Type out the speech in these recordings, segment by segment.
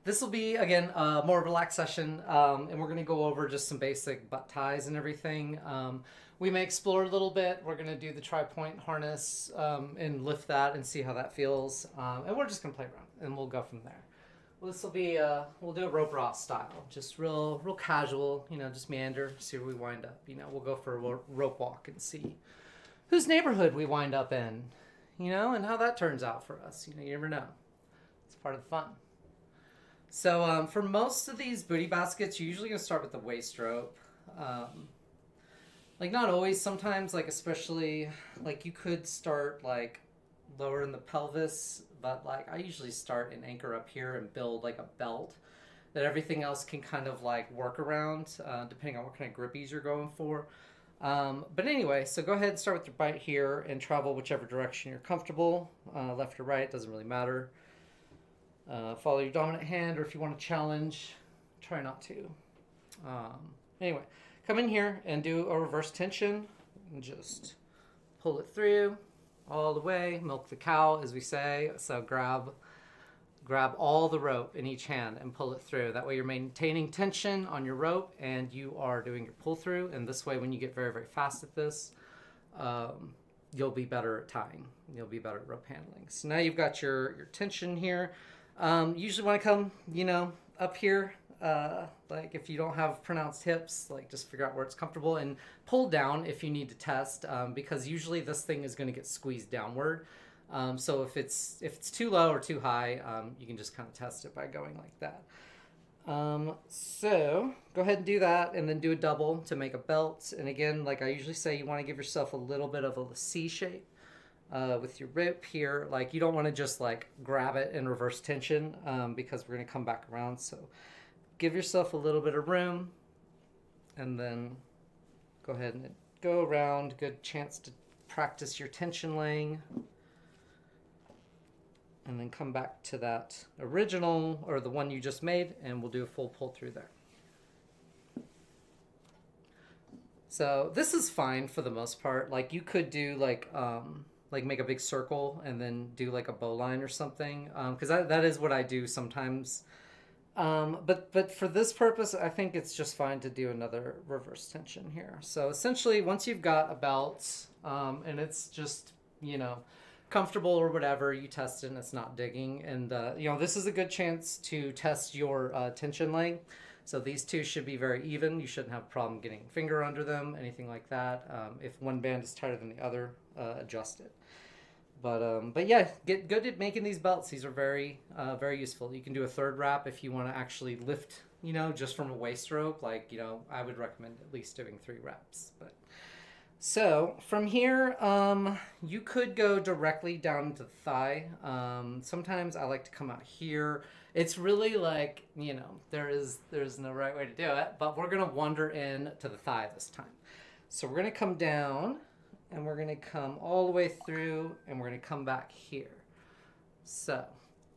This will be, again, more relaxed session, and we're going to go over just some basic butt ties and everything. We may explore a little bit. We're going to do the Tripoint harness and lift that and see how that feels. And we're just going to play around, and we'll go from there. Well, this will be, we'll do a rope raw style, just real casual, just meander, see where we wind up. We'll go for a rope walk and see whose neighborhood we wind up in, and how that turns out for us. You never know. It's part of the fun. So for most of these booty baskets, you're usually going to start with the waist rope. Like not always, sometimes like especially like you could start like lower in the pelvis, but like I usually start and anchor up here and build like a belt that everything else can kind of like work around depending on what kind of grippies you're going for. But anyway, so go ahead and start with your bite here and travel whichever direction you're comfortable, left or right, doesn't really matter. Follow your dominant hand, or if you want to challenge, try not to. Anyway, come in here and do a reverse tension and just pull it through all the way, milk the cow, as we say. So grab all the rope in each hand and pull it through. That way you're maintaining tension on your rope and you are doing your pull through. And this way, when you get very, very fast at this, you'll be better at tying. You'll be better at rope handling. So now you've got your tension here. Usually want to come, up here, like if you don't have pronounced hips, like just figure out where it's comfortable and pull down if you need to test, because usually this thing is going to get squeezed downward. So if it's too low or too high, you can just kind of test it by going like that. So go ahead and do that and then do a double to make a belt. And again, like I usually say, you want to give yourself a little bit of a C shape. With your rip here, like you don't want to just like grab it in reverse tension because we're going to come back around. So give yourself a little bit of room and then go ahead and go around. Good chance to practice your tension laying and then come back to that original or the one you just made and we'll do a full pull through there. So this is fine for the most part. Like you could do like make a big circle and then do like a bow line or something, because that is what I do sometimes. But for this purpose, I think it's just fine to do another reverse tension here. So essentially, once you've got a belt and it's just, comfortable or whatever, you test it and it's not digging. And, this is a good chance to test your tension laying. So these two should be very even. You shouldn't have a problem getting a finger under them, anything like that. If one band is tighter than the other, adjust it. But yeah, get good at making these belts. These are very useful. You can do a third wrap if you want to actually lift, just from a waist rope. Like, I would recommend at least doing 3 wraps. But so from here, you could go directly down to the thigh. Sometimes I like to come out here. It's really like, there's no right way to do it, but we're going to wander in to the thigh this time. So we're going to come down and we're going to come all the way through and we're going to come back here. So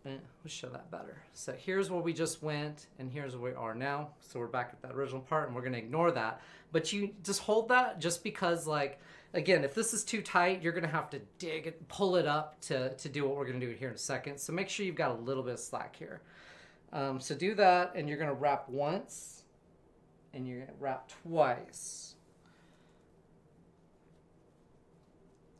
let's show that better. So here's where we just went and here's where we are now. So we're back at that original part and we're going to ignore that. But you just hold that just because, like, again, if this is too tight, you're going to have to dig it, pull it up to do what we're going to do here in a second. So make sure you've got a little bit of slack here. So do that and you're going to wrap once and you're going to wrap twice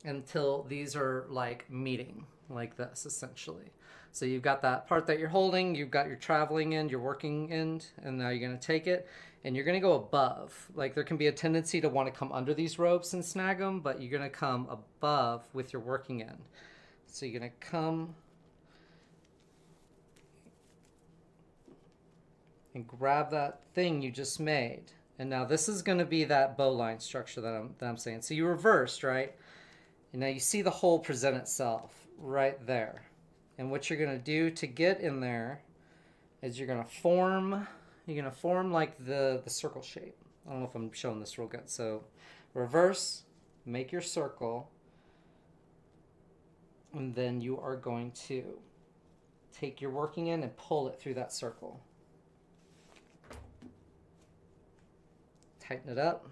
until these are like meeting like this essentially. So you've got that part that you're holding, you've got your traveling end, your working end, and now you're going to take it and you're going to go above. Like there can be a tendency to want to come under these ropes and snag them, but you're going to come above with your working end. So you're going to come and grab that thing you just made. And now this is going to be that bow line structure that I'm saying. So you reversed, right? And now you see the hole present itself right there. And what you're going to do to get in there is you're going to form like the circle shape. I don't know if I'm showing this real good. So reverse, make your circle, and then you are going to take your working end and pull it through that circle. Tighten it up.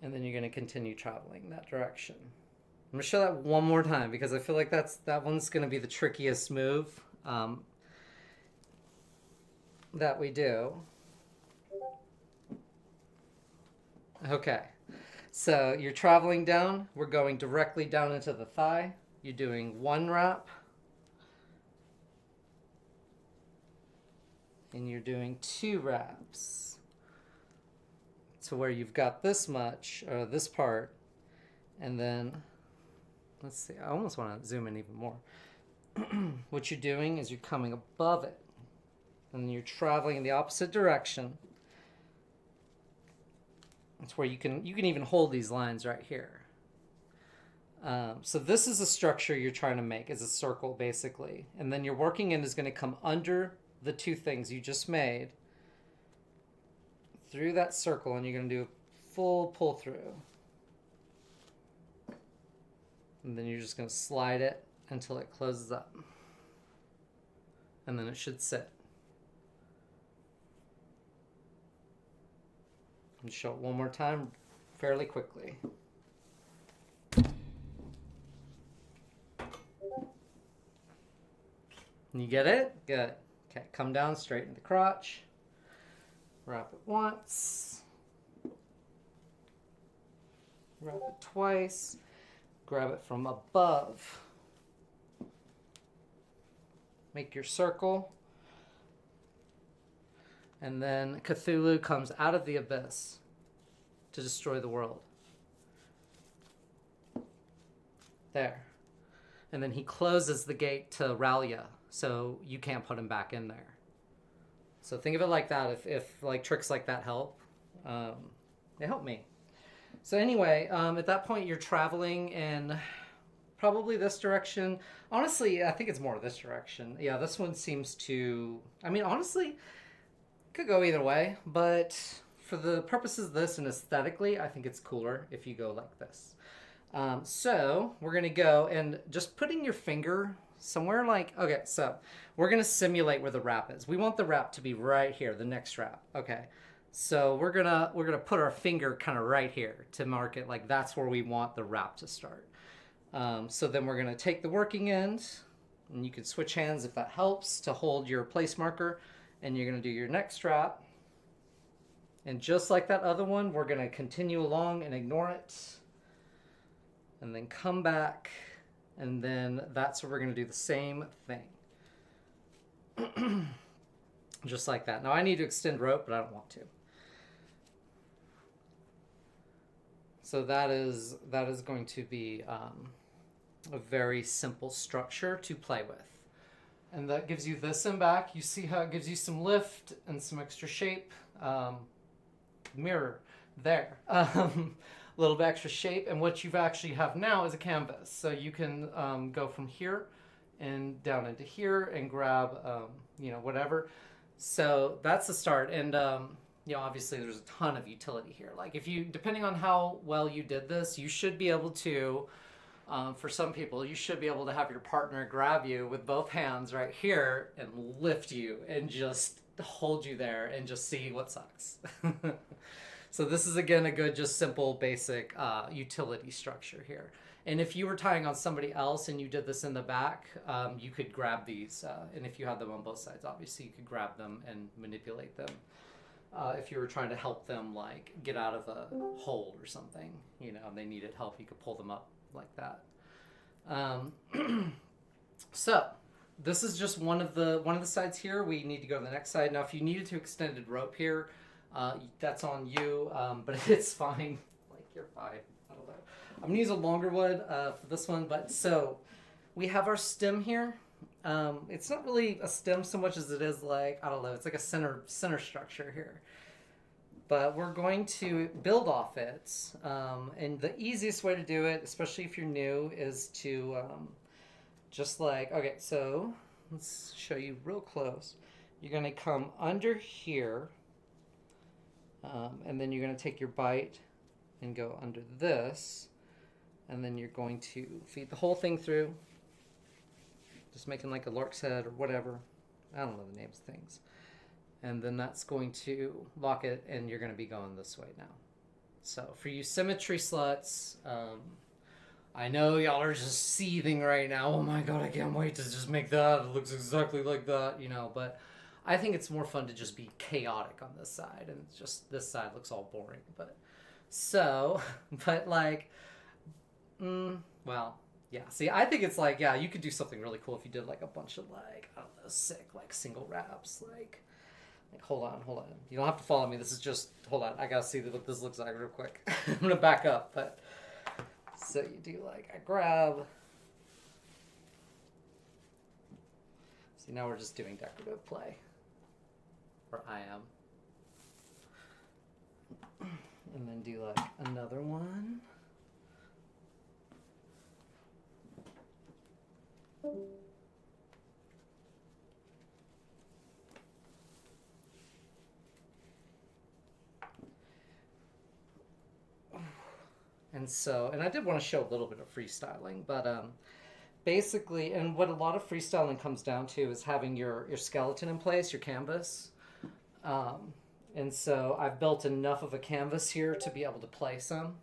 And then you're going to continue traveling that direction. I'm going to show that one more time because I feel like that one's going to be the trickiest move. um, that we do. Okay, so you're traveling down. We're going directly down into the thigh. You're doing one wrap, and you're doing two wraps. To where you've got this much, or this part, and then, let's see, I almost want to zoom in even more. What you're doing is you're coming above it, and then you're traveling in the opposite direction. It's where you can even hold these lines right here. So this is a structure you're trying to make, is a circle basically, and then your working end is going to come under the two things you just made through that circle, and you're going to do a full pull through, and then you're just going to slide it until it closes up, and then it should sit. And show it one more time fairly quickly. You get it? Good. Okay, come down, straighten the crotch. Wrap it once. Wrap it twice. Grab it from above. Make your circle. And then Cthulhu comes out of the abyss to destroy the world. There. And then he closes the gate to Ralia, so you can't put him back in there. So think of it like that. If like tricks like that help, they help me. So anyway, at that point you're traveling in probably this direction. Honestly, I think it's more this direction. Yeah, this one seems to, I mean, honestly, could go either way, but for the purposes of this and aesthetically, I think it's cooler if you go like this. So we're going to go and just putting your finger somewhere like, okay, so we're going to simulate where the wrap is. We want the wrap to be right here, the next wrap. Okay. So we're going to put our finger kind of right here to mark it like that's where we want the wrap to start. So then we're going to take the working end, and you can switch hands if that helps to hold your place marker, and you're going to do your next wrap. And just like that other one, we're going to continue along and ignore it, and then come back, and then that's where we're going to do the same thing. Just like that. Now I need to extend rope, but I don't want to. So that is going to be a very simple structure to play with. And that gives you this and back. You see how it gives you some lift and some extra shape. Mirror there. A little bit extra shape. And what you actually have now is a canvas. So you can go from here and down into here and grab, whatever. So that's the start. And, obviously there's a ton of utility here. Like depending on how well you did this, you should be able to, for some people, you should be able to have your partner grab you with both hands right here and lift you and just hold you there and just see what sucks. So this is, again, a good, just simple, basic utility structure here. And if you were tying on somebody else and you did this in the back, you could grab these. And if you had them on both sides, obviously, you could grab them and manipulate them. If you were trying to help them, like, get out of a hold or something, and they needed help, you could pull them up like that. So this is just one of the sides here. We need to go to the next side. Now, if you needed to extended rope here, that's on you, but it's fine. Like, you're fine. I don't know. I'm gonna use a longer wood for this one, but so we have our stem here. It's not really a stem so much as it is like, I don't know, it's like a center structure here. But we're going to build off it. And the easiest way to do it, especially if you're new, is to just like, okay, so let's show you real close. You're going to come under here, and then you're going to take your bite and go under this, and then you're going to feed the whole thing through. Just making like a lark's head or whatever. I don't know the names of things. And then that's going to lock it, and you're going to be going this way now. So for you symmetry sluts, I know y'all are just seething right now. Oh my god, I can't wait to just make that. It looks exactly like that, you know. But I think it's more fun to just be chaotic on this side, and it's just this side looks all boring. But so, but like, well, yeah. See, I think it's like, yeah, you could do something really cool if you did like a bunch of like, I don't know, sick like single wraps, like hold on. You don't have to follow me. This is just hold on. I gotta see what this looks like real quick. I'm gonna back up, but so you do like I grab. See, now we're just doing decorative play, or I am, and then do like another one. And so, and I did want to show a little bit of freestyling, but basically, and what a lot of freestyling comes down to is having your skeleton in place, your canvas. And so I've built enough of a canvas here to be able to play some.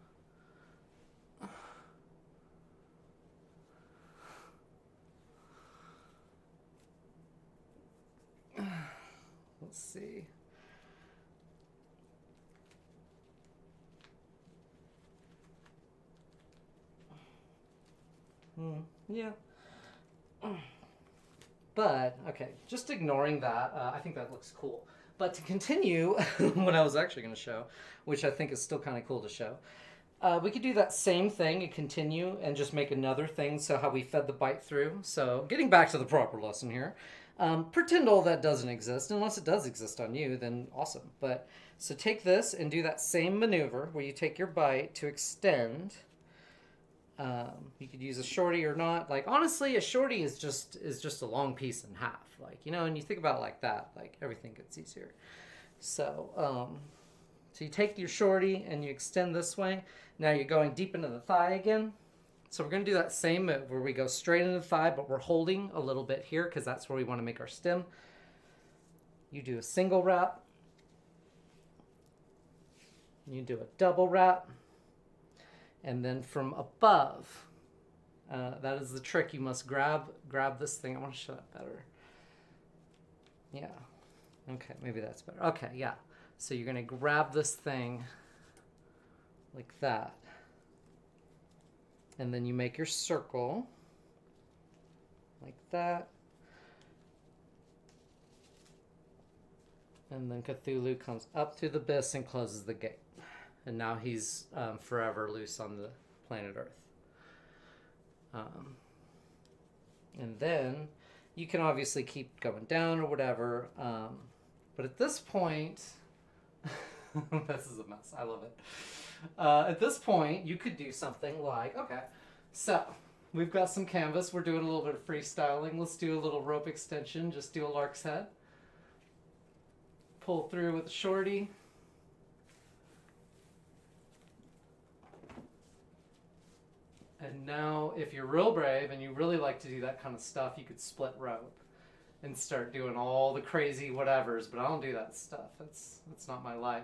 Let's see. Yeah. But, okay, just ignoring that, I think that looks cool. But to continue what I was actually going to show, which I think is still kind of cool to show, we could do that same thing and continue and just make another thing, so how we fed the bite through. So getting back to the proper lesson here, pretend all that doesn't exist. Unless it does exist on you, then awesome. But so take this and do that same maneuver where you take your bite to extend. You could use a shorty or not. Like honestly, a shorty is just a long piece in half. Like you know, and you think about it like that, like everything gets easier. So so you take your shorty and you extend this way. Now you're going deep into the thigh again. So we're going to do that same move where we go straight into the thigh, but we're holding a little bit here because that's where we want to make our stem. You do a single wrap. You do a double wrap. And then from above, that is the trick. You must grab this thing. I want to show that better. Yeah. Okay, maybe that's better. Okay, yeah. So you're going to grab this thing like that. And then you make your circle like that. And then Cthulhu comes up through the abyss and closes the gate. And now he's forever loose on the planet Earth. And then you can obviously keep going down or whatever. But at this point, this is a mess. I love it. At this point, you could do something like, okay, so we've got some canvas. We're doing a little bit of freestyling. Let's do a little rope extension. Just do a lark's head. Pull through with a shorty. And now, if you're real brave and you really like to do that kind of stuff, you could split rope and start doing all the crazy whatevers. But I don't do that stuff. That's not my life.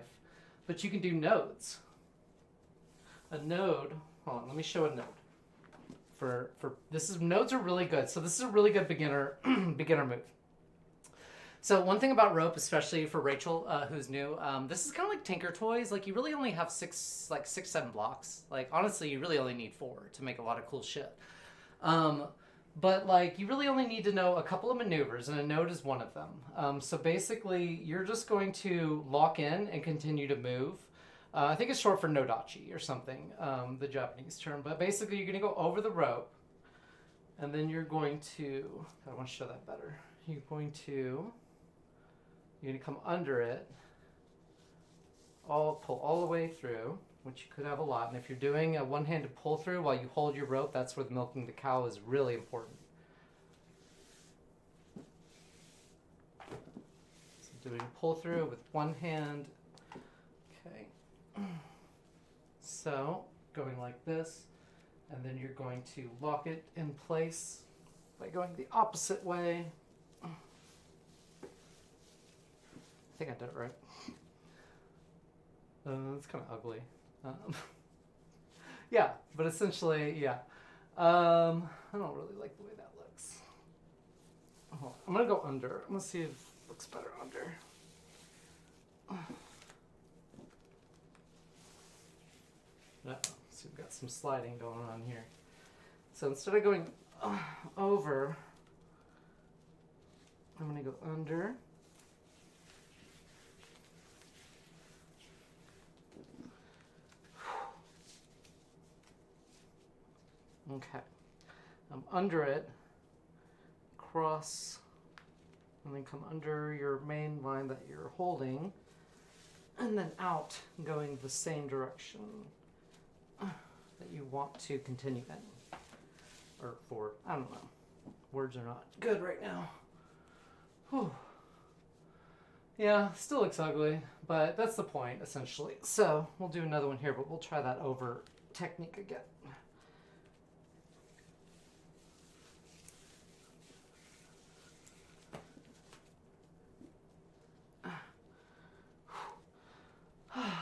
But you can do nodes. A node. Hold on, let me show a node. Nodes are really good. So this is a really good beginner move. So one thing about rope, especially for Rachel, who's new, this is kind of like Tinker Toys. Like you really only have 7 blocks. Like honestly, you really only need 4 to make a lot of cool shit. But like you really only need to know a couple of maneuvers, and a node is one of them. So basically, you're just going to lock in and continue to move. I think it's short for nodachi or something, the Japanese term. But basically, you're going to go over the rope, and then you're going to. I want to show that better. You're going to come under it, pull all the way through, which you could have a lot. And if you're doing a one-handed pull through while you hold your rope, that's where the milking the cow is really important. So doing a pull through with one hand. Okay. So going like this, and then you're going to lock it in place by going the opposite way. I think I did it right. It's kind of ugly. Yeah, but essentially, yeah. I don't really like the way that looks. Hold on. I'm gonna go under. I'm gonna see if it looks better under. No, so we've got some sliding going on here. So instead of going over, I'm gonna go under. Okay, I'm under it, cross, and then come under your main line that you're holding, and then out, going the same direction that you want to continue in, or forward. I don't know. Words are not good right now. Whew. Yeah, still looks ugly, but that's the point, essentially. So we'll do another one here, but we'll try that over technique again.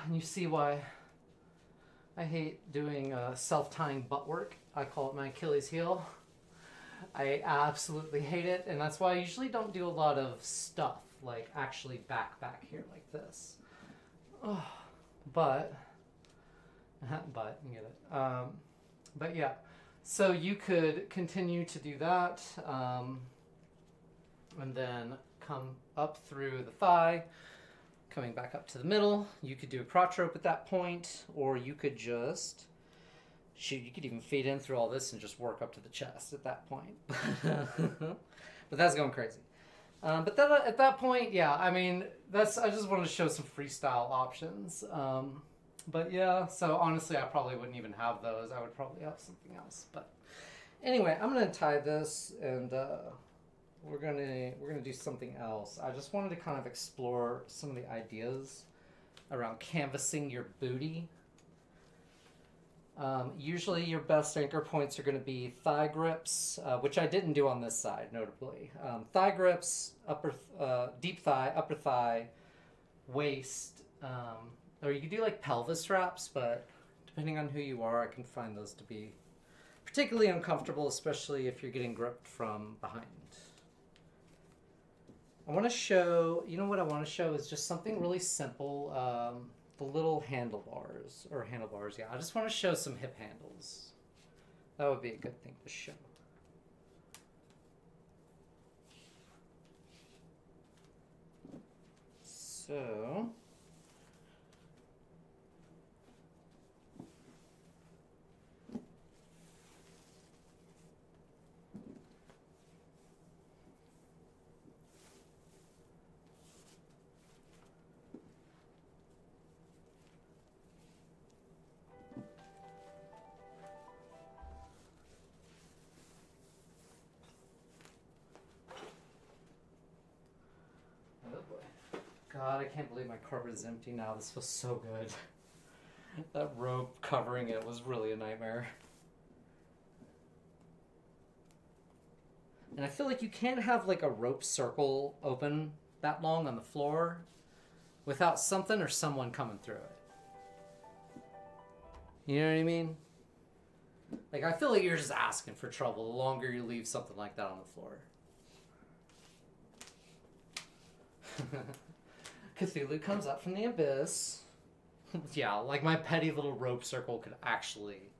And you see why I hate doing self-tying butt work. I call it my Achilles heel. I absolutely hate it, and that's why I usually don't do a lot of stuff, like actually back here like this. Oh, but you get it. But yeah, so you could continue to do that, and then come up through the thigh, coming back up to the middle. You could do a crotch rope at that point, or you could just, shoot, you could even feed in through all this and just work up to the chest at that point. But that's going crazy. But then at that point, yeah, I mean, I just wanted to show some freestyle options. But yeah, so honestly, I probably wouldn't even have those. I would probably have something else. But anyway, I'm gonna tie this, and we're gonna do something else. I just wanted to kind of explore some of the ideas around canvassing your booty. Usually your best anchor points are going to be thigh grips, which I didn't do on this side, notably. Thigh grips, deep thigh, upper thigh, waist, or you could do like pelvis straps, but depending on who you are, I can find those to be particularly uncomfortable, especially if you're getting gripped from behind. I want to show, you know what I want to show is just something really simple. The little handlebars, yeah. I just want to show some hip handles. That would be a good thing to show. So, God, I can't believe my cupboard is empty now. This feels so good. That rope covering it was really a nightmare. And I feel like you can't have like a rope circle open that long on the floor without something or someone coming through it. You know what I mean? Like, I feel like you're just asking for trouble the longer you leave something like that on the floor. Cthulhu comes up from the abyss. Yeah, like my petty little rope circle could actually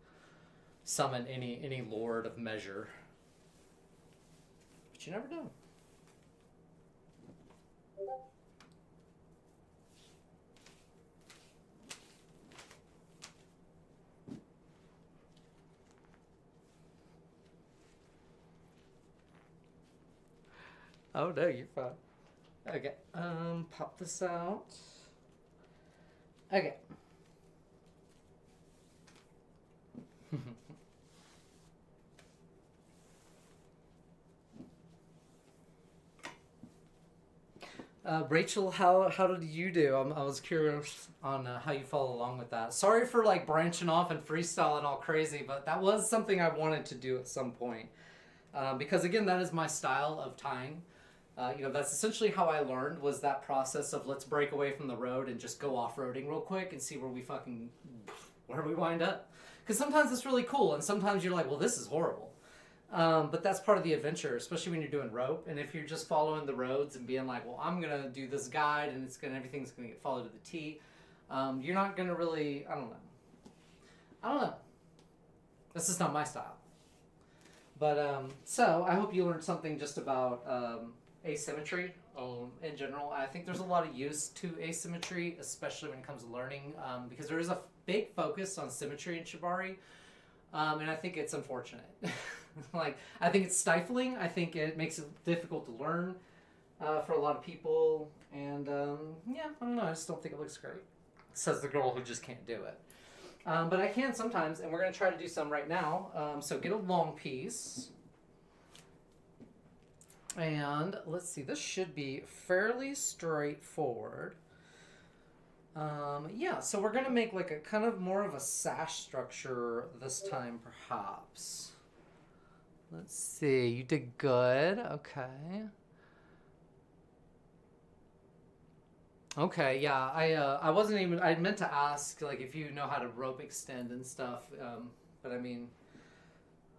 summon any lord of measure. But you never know. Oh no, you're fine. Okay, pop this out. Okay. Rachel, how did you do? I was curious on how you follow along with that. Sorry for like branching off and freestyling all crazy, but that was something I wanted to do at some point. Because again, that is my style of tying. That's essentially how I learned, was that process of let's break away from the road and just go off-roading real quick and see where we wind up. Because sometimes it's really cool, and sometimes you're like, well, this is horrible. But that's part of the adventure, especially when you're doing rope. And if you're just following the roads and being like, well, I'm gonna do this guide, and everything's gonna get followed to the T, you're not gonna really. I don't know. I don't know. This is not my style. But so I hope you learned something just about asymmetry in general. I think there's a lot of use to asymmetry, especially when it comes to learning, because there is a big focus on symmetry in Shibari, and I think it's unfortunate. Like, I think it's stifling. I think it makes it difficult to learn for a lot of people, and yeah, I don't know. I just don't think it looks great. Says the girl who just can't do it. But I can sometimes, and we're going to try to do some right now. So get a long piece. And let's see, this should be fairly straightforward. Yeah, so we're going to make like a kind of more of a sash structure this time, perhaps. Let's see, you did good. Okay. Okay, yeah, I wasn't even, I meant to ask, like, if you know how to rope extend and stuff, but I mean,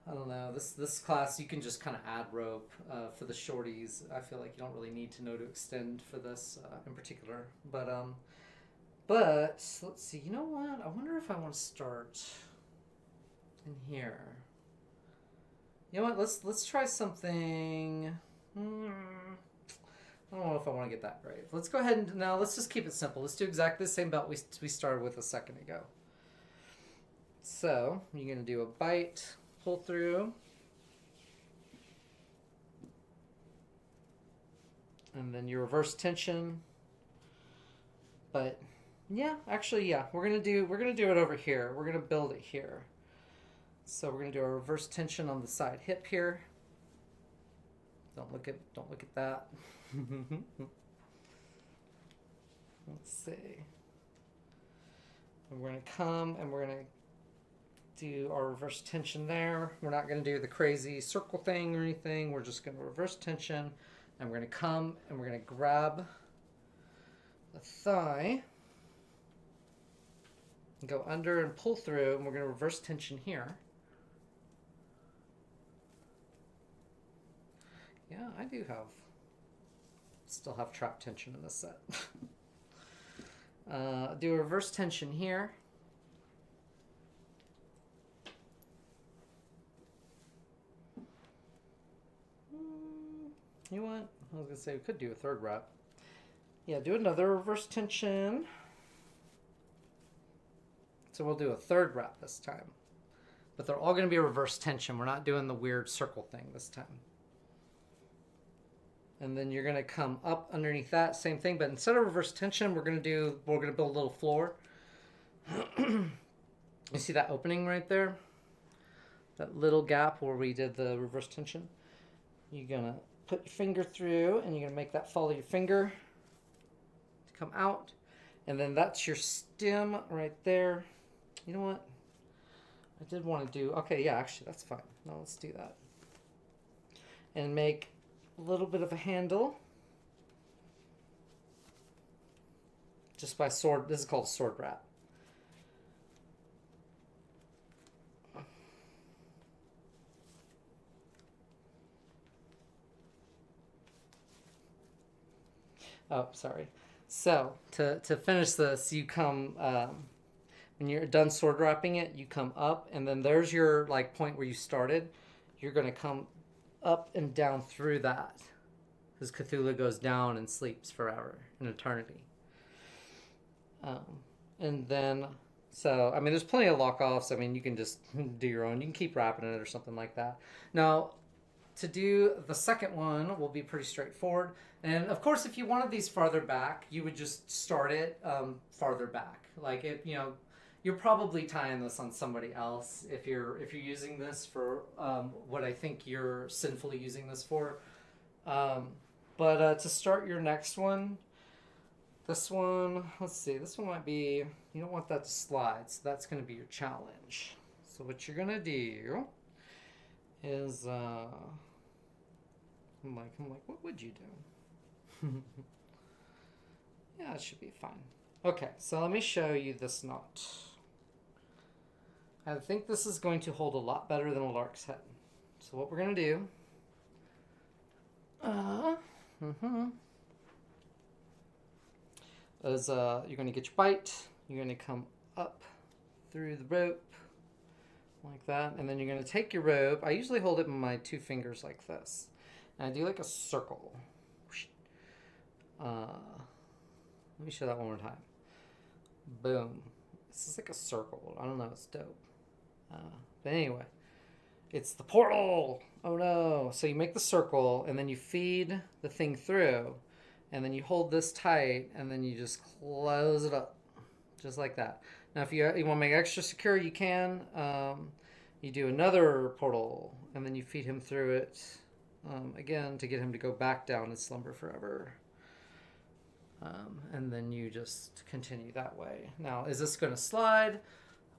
I don't know, this class, you can just kind of add rope for the shorties. I feel like you don't really need to know to extend for this in particular, but let's see, you know what, I wonder if I want to start in here. You know what, let's try something, I don't know if I want to get that brave. Let's go ahead and now let's just keep it simple. Let's do exactly the same belt we started with a second ago. So you're going to do a bite, pull through, and then your reverse tension. But yeah, actually, yeah, we're gonna do it over here. We're gonna build it here. So we're gonna do a reverse tension on the side hip here. Don't look at that. Let's see. And we're going to come and we're going to do our reverse tension there. We're not going to do the crazy circle thing or anything. We're just going to reverse tension, and we're going to come and we're going to grab the thigh and go under and pull through, and we're going to reverse tension here. Yeah, I still have trap tension in this set. Do a reverse tension here. You know what? I was going to say we could do a third wrap. Yeah, do another reverse tension. So we'll do a third wrap this time. But they're all going to be a reverse tension. We're not doing the weird circle thing this time. And then you're going to come up underneath that, same thing, but instead of reverse tension, we're going to build a little floor. You see that opening right there? That little gap where we did the reverse tension? You're going to put your finger through, and you're going to make that follow your finger to come out. And then that's your stem right there. You know what? I did want to do, okay, yeah, actually, that's fine. Now let's do that. And make a little bit of a handle just by sword. This is called a sword wrap. Oh, sorry. So to finish this, you come when you're done sword wrapping it, you come up, and then there's your like point where you started. You're going to come up and down through that, because Cthulhu goes down and sleeps forever, in eternity. And then, so, I mean, there's plenty of lock-offs. I mean, you can just do your own. You can keep wrapping it or something like that. Now, to do the second one will be pretty straightforward. And, of course, if you wanted these farther back, you would just start it farther back. Like, you're probably tying this on somebody else if you're using this for what I think you're sinfully using this for. But to start your next one, this one, let's see, this one might be, you don't want that to slide, so that's going to be your challenge. So what you're going to do is, I'm like, what would you do? Yeah, it should be fine. Okay, so let me show you this knot. I think this is going to hold a lot better than a lark's head. So what we're going to do is you're going to get your bite. You're going to come up through the rope like that. And then you're going to take your rope. I usually hold it in my 2 fingers like this. And I do like a circle. Let me show that one more time. Boom. This is like a circle. I don't know. It's dope. But anyway, it's the portal. Oh no. So you make the circle and then you feed the thing through and then you hold this tight and then you just close it up just like that. Now if you want to make it extra secure, you can. You do another portal and then you feed him through it again to get him to go back down and slumber forever. And then you just continue that way. Now, is this going to slide?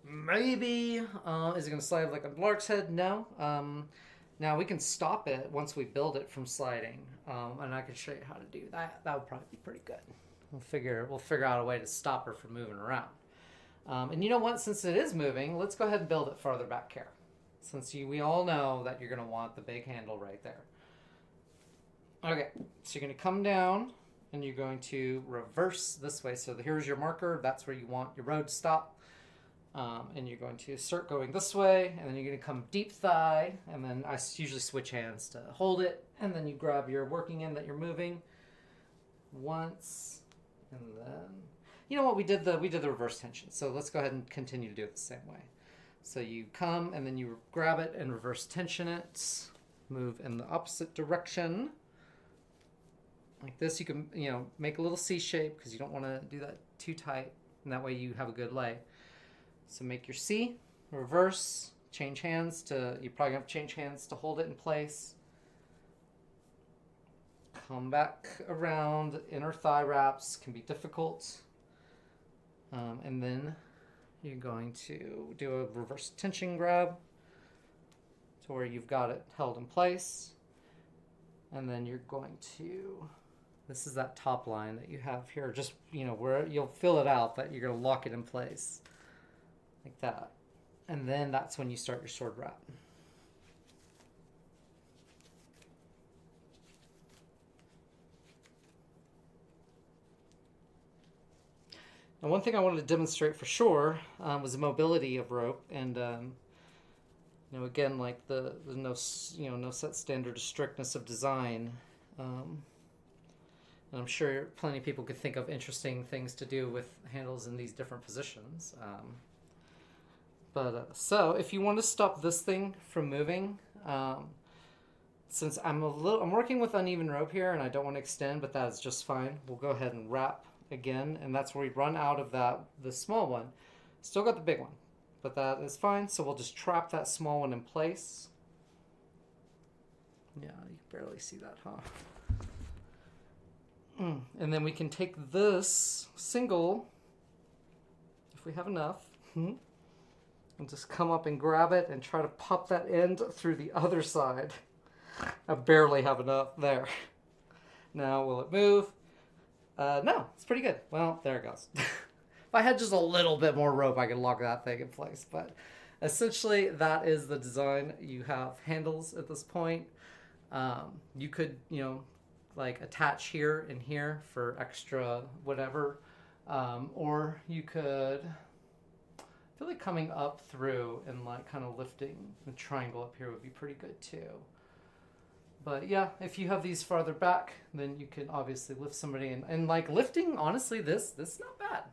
Maybe. Is it going to slide like a lark's head? No. Now, we can stop it once we build it from sliding. And I can show you how to do that. That would probably be pretty good. We'll figure out a way to stop her from moving around. And you know what? Since it is moving, let's go ahead and build it farther back here. Since we all know that you're going to want the big handle right there. Okay, so you're going to come down. And you're going to reverse this way. So here's your marker. That's where you want your road to stop. And you're going to start going this way. And then you're going to come deep thigh. And then I usually switch hands to hold it. And then you grab your working end that you're moving once. And then, you know what? We did the reverse tension. So let's go ahead and continue to do it the same way. So you come and then you grab it and reverse tension it. Move in the opposite direction. Like this, you can, make a little C shape because you don't want to do that too tight. And that way you have a good lay. So make your C, reverse, change hands to, you probably have to change hands to hold it in place. Come back around, inner thigh wraps can be difficult. And then you're going to do a reverse tension grab to where you've got it held in place. And then you're going to... This is that top line that you have here, just, where you'll fill it out, but you're going to lock it in place like that. And then that's when you start your sword wrap. Now, one thing I wanted to demonstrate for sure was the mobility of rope. And, again, like the no set standard of strictness of design. And I'm sure plenty of people could think of interesting things to do with handles in these different positions. So if you want to stop this thing from moving, since I'm working with uneven rope here and I don't want to extend, but that is just fine. We'll go ahead and wrap again, and that's where we run out of the small one. Still got the big one, but that is fine. So we'll just trap that small one in place. Yeah, you can barely see that, huh? And then we can take this single, if we have enough, and just come up and grab it and try to pop that end through the other side. I barely have enough there. Now, will it move? No, it's pretty good. Well, there it goes. If I had just a little bit more rope, I could lock that thing in place. But essentially, that is the design. You have handles at this point. You could, like attach here and here for extra whatever. Or you could, I feel like coming up through and like kind of lifting the triangle up here would be pretty good too. But yeah, if you have these farther back, then you can obviously lift somebody and like lifting, honestly, this is not bad.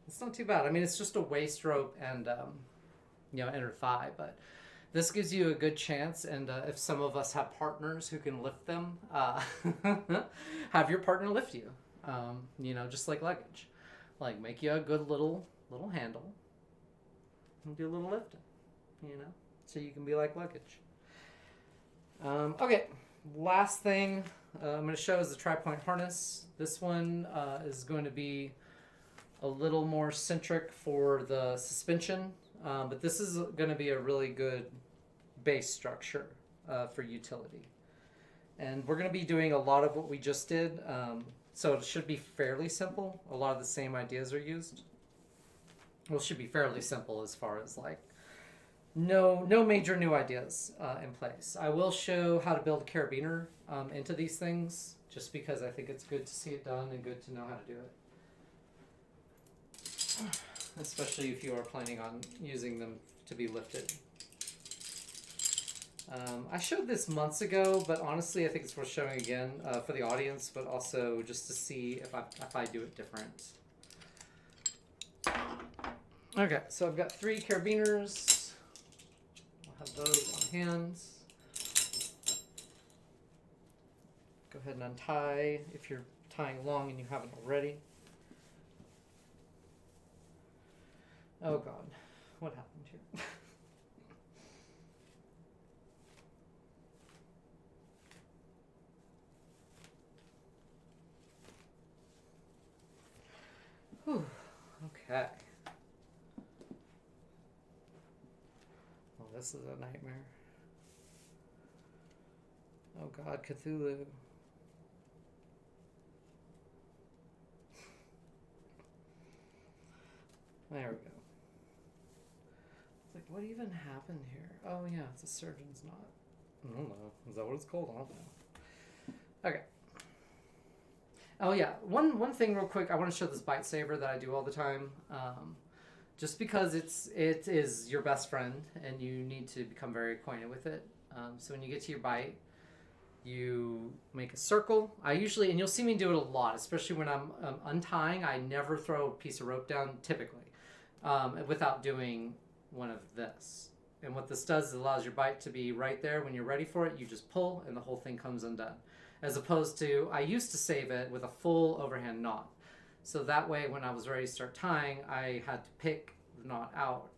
It's not too bad. I mean, it's just a waist rope and, inner thigh, but this gives you a good chance. And if some of us have partners who can lift them, have your partner lift you, just like luggage. Like make you a good little handle and do a little lifting, so you can be like luggage. Okay, last thing I'm going to show is the Tripoint harness. This one is going to be a little more centric for the suspension, but this is going to be a really good base structure for utility. And we're going to be doing a lot of what we just did, so it should be fairly simple. A lot of the same ideas are used. Well, it should be fairly simple as far as like no major new ideas in place. I will show how to build a carabiner into these things, just because I think it's good to see it done and good to know how to do it. Especially if you are planning on using them to be lifted. I showed this months ago, but honestly I think it's worth showing again for the audience, but also just to see if I do it different. Okay, so I've got 3 carabiners. I'll have those on hand. Go ahead and untie if you're tying long and you haven't already. Oh God, what happened here? Whew. Okay. Well, this is a nightmare. Oh God, Cthulhu. There we go. It's like, what even happened here? Oh yeah, it's a surgeon's knot. I don't know. Is that what it's called? I don't know. Okay. Oh yeah, one thing real quick. I want to show this bite saver that I do all the time. Just because it is your best friend and you need to become very acquainted with it. So when you get to your bite, you make a circle. I usually, and you'll see me do it a lot, especially when I'm untying. I never throw a piece of rope down typically without doing one of this. And what this does is allows your bite to be right there. When you're ready for it, you just pull and the whole thing comes undone. As opposed to, I used to save it with a full overhand knot. So that way, when I was ready to start tying, I had to pick the knot out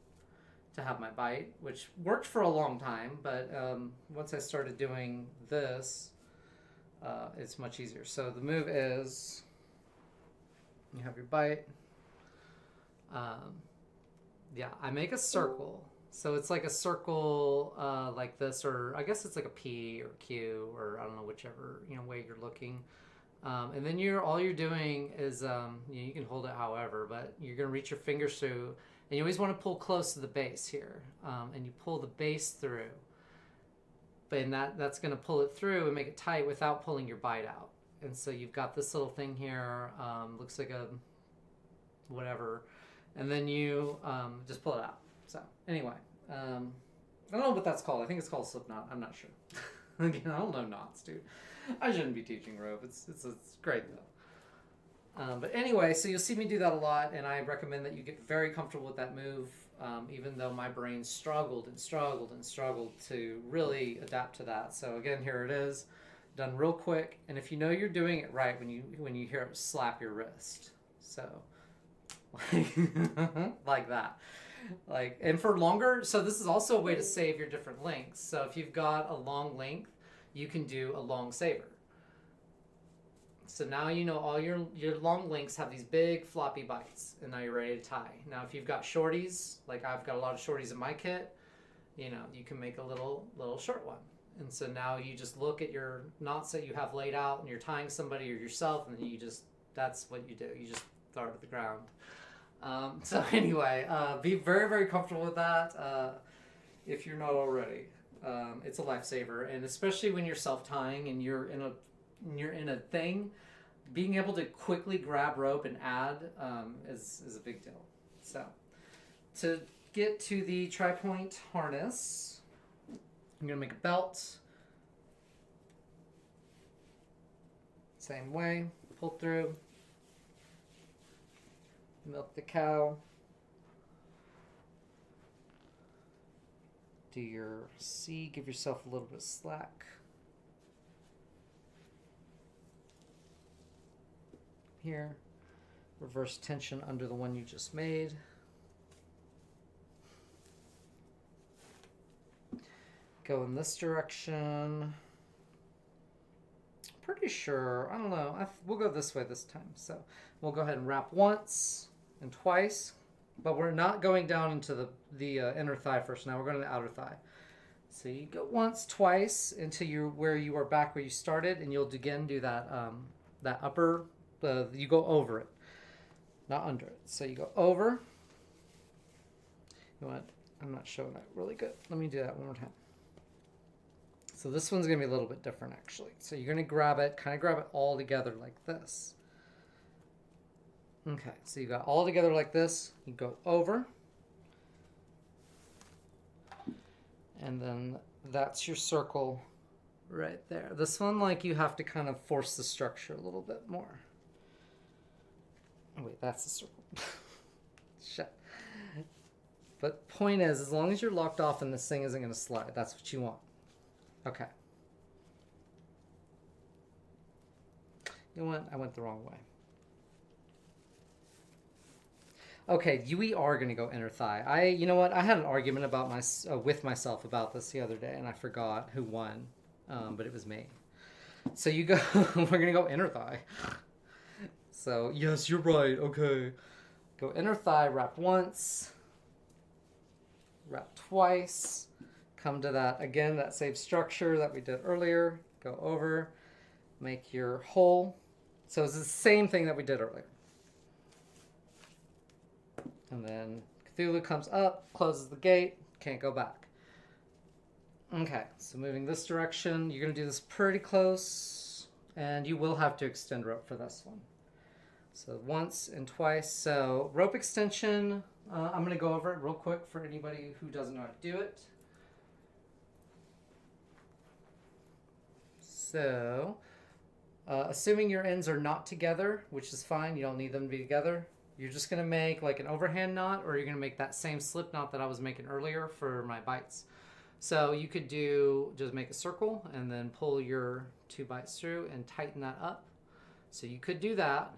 to have my bite, which worked for a long time. But once I started doing this, it's much easier. So the move is, you have your bite. Yeah, I make a circle. So it's like a circle like this, or I guess it's like a P or Q, or I don't know, whichever way you're looking. And then all you're doing is you can hold it however, but you're gonna reach your fingers through, and you always want to pull close to the base here, and you pull the base through. But that's gonna pull it through and make it tight without pulling your bite out. And so you've got this little thing here, looks like a whatever, and then you just pull it out. So anyway, I don't know what that's called. I think it's called a slip knot. I'm not sure. Again, I don't know knots, dude. I shouldn't be teaching rope. It's great though. But anyway, so you'll see me do that a lot, and I recommend that you get very comfortable with that move. Even though my brain struggled to really adapt to that. So again, here it is, done real quick. And if you know you're doing it right, when you hear it slap your wrist, so like that. And for longer, so this is also a way to save your different lengths. So if you've got a long length, you can do a long saver. So now you know all your long lengths have these big floppy bites, and now you're ready to tie. Now if you've got shorties, like I've got a lot of shorties in my kit, you can make a little short one. And so now you just look at your knots that you have laid out, and you're tying somebody or yourself, and that's what you do. You just throw it to the ground. So anyway, be very, very comfortable with that if you're not already. It's a lifesaver, and especially when you're self-tying and you're in a thing, being able to quickly grab rope and add is a big deal. So to get to the Tripoint harness, I'm going to make a belt. Same way, pull through. Milk the cow. Do your C, give yourself a little bit of slack. Here, reverse tension under the one you just made. Go in this direction. Pretty sure, I don't know, we'll go this way this time. So we'll go ahead and wrap once and twice, but we're not going down into the inner thigh first. Now we're going to the outer thigh. So you go once, twice into where you are back where you started, and you'll again do that that upper. You go over it, not under it. So you go over. You want I'm not showing that really good. Let me do that one more time. So this one's going to be a little bit different actually. So you're going to grab it, kind of grab it all together like this. Okay, so you got all together like this. You go over. And then that's your circle right there. This one, like, you have to kind of force the structure a little bit more. Oh, wait, that's the circle. Shit. But point is, as long as you're locked off and this thing isn't going to slide, that's what you want. Okay. You know what? I went the wrong way. Okay, we are going to go inner thigh. You know what? I had an argument about with myself about this the other day, and I forgot who won, but it was me. So you go. We're going to go inner thigh. So yes, you're right. Okay, go inner thigh. Wrap once. Wrap twice. Come to that again. That same structure that we did earlier. Go over. Make your hole. So it's the same thing that we did earlier. And then Cthulhu comes up, closes the gate, can't go back. Okay, so moving this direction, you're going to do this pretty close, and you will have to extend rope for this one. So once and twice. So rope extension, I'm going to go over it real quick for anybody who doesn't know how to do it. So, assuming your ends are not together, which is fine, you don't need them to be together. You're just going to make like an overhand knot, or you're going to make that same slip knot that I was making earlier for my bites. So you could just make a circle and then pull your 2 bites through and tighten that up. So you could do that.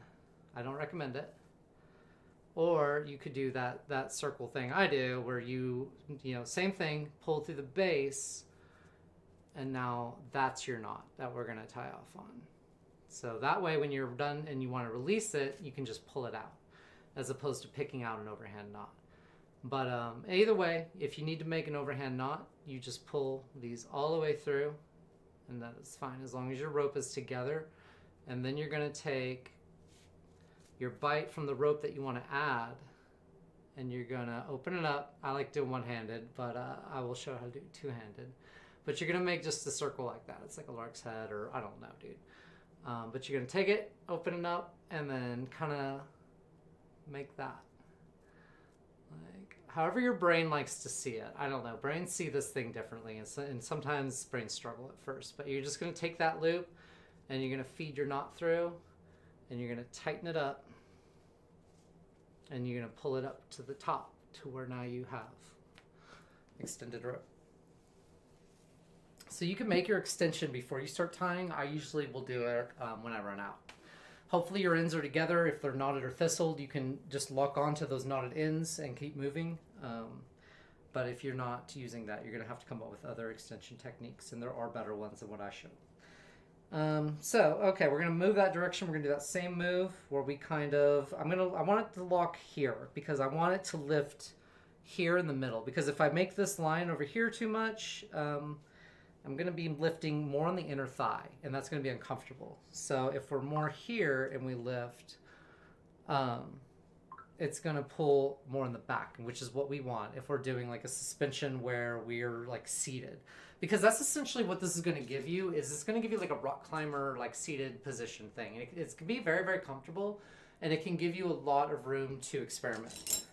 I don't recommend it. Or you could do that circle thing I do where you know, same thing, pull through the base, and now that's your knot that we're going to tie off on. So that way when you're done and you want to release it, you can just pull it out, as opposed to picking out an overhand knot. But either way, if you need to make an overhand knot, you just pull these all the way through, and that is fine as long as your rope is together. And then you're going to take your bite from the rope that you want to add, and you're going to open it up. I like doing one-handed, but I will show how to do it two-handed. But you're going to make just a circle like that. It's like a lark's head, or I don't know, dude. But you're going to take it, open it up, and then kind of make that. Like, however your brain likes to see it. I don't know. Brains see this thing differently, and sometimes brains struggle at first. But you're just going to take that loop, and you're going to feed your knot through, and you're going to tighten it up, and you're going to pull it up to the top to where now you have extended rope. So you can make your extension before you start tying. I usually will do it when I run out. Hopefully your ends are together. If they're knotted or thistled, you can just lock onto those knotted ends and keep moving. But if you're not using that, you're going to have to come up with other extension techniques, and there are better ones than what I showed. Okay, we're going to move that direction. We're going to do that same move where we kind of, I want it to lock here because I want it to lift here in the middle. Because if I make this line over here too much, I'm going to be lifting more on the inner thigh, and that's going to be uncomfortable. So if we're more here and we lift, it's going to pull more in the back, which is what we want if we're doing like a suspension where we're like seated. Because that's essentially what this is going to give you, is it's going to give you like a rock climber, like seated position thing. And it can be very, very comfortable, and it can give you a lot of room to experiment.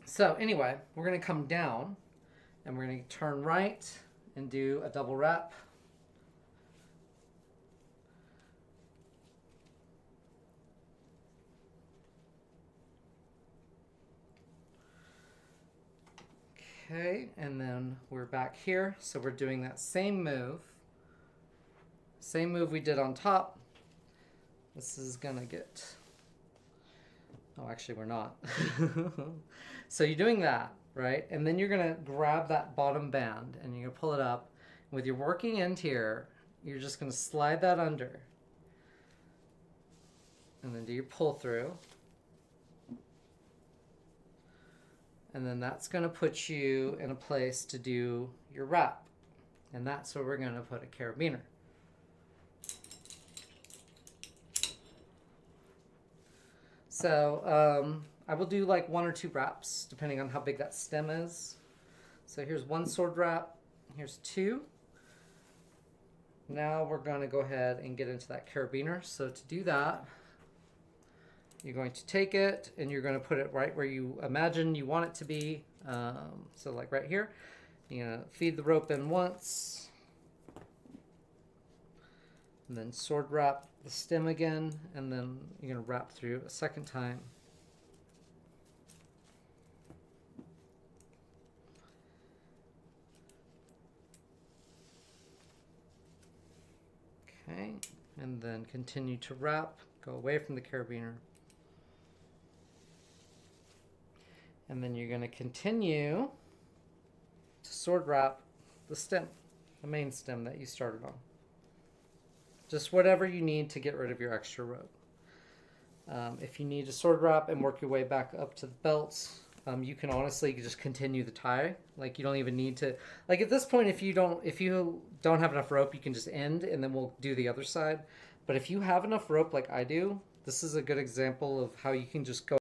So anyway, we're going to come down. And we're going to turn right and do a double wrap. Okay, and then we're back here. So we're doing that same move. Same move we did on top. This is going to get... Oh, actually, we're not. So you're doing that. Right? And then you're going to grab that bottom band and you're going to pull it up. With your working end here, you're just going to slide that under. And then do your pull through. And then that's going to put you in a place to do your wrap. And that's where we're going to put a carabiner. So, I will do like 1 or 2 wraps depending on how big that stem is. So here's 1 sword wrap, here's 2. Now we're going to go ahead and get into that carabiner. So to do that, you're going to take it and you're going to put it right where you imagine you want it to be. So like right here, you're going to feed the rope in once, and then sword wrap the stem again, and then you're going to wrap through a second time. Okay, and then continue to wrap, go away from the carabiner. And then you're going to continue to sword wrap the stem, the main stem that you started on. Just whatever you need to get rid of your extra rope. If you need to sword wrap and work your way back up to the belts, you can honestly just continue the tie. Like you don't even need to, like at this point, if you don't have enough rope, you can just end and then we'll do the other side. But if you have enough rope like I do, this is a good example of how you can just go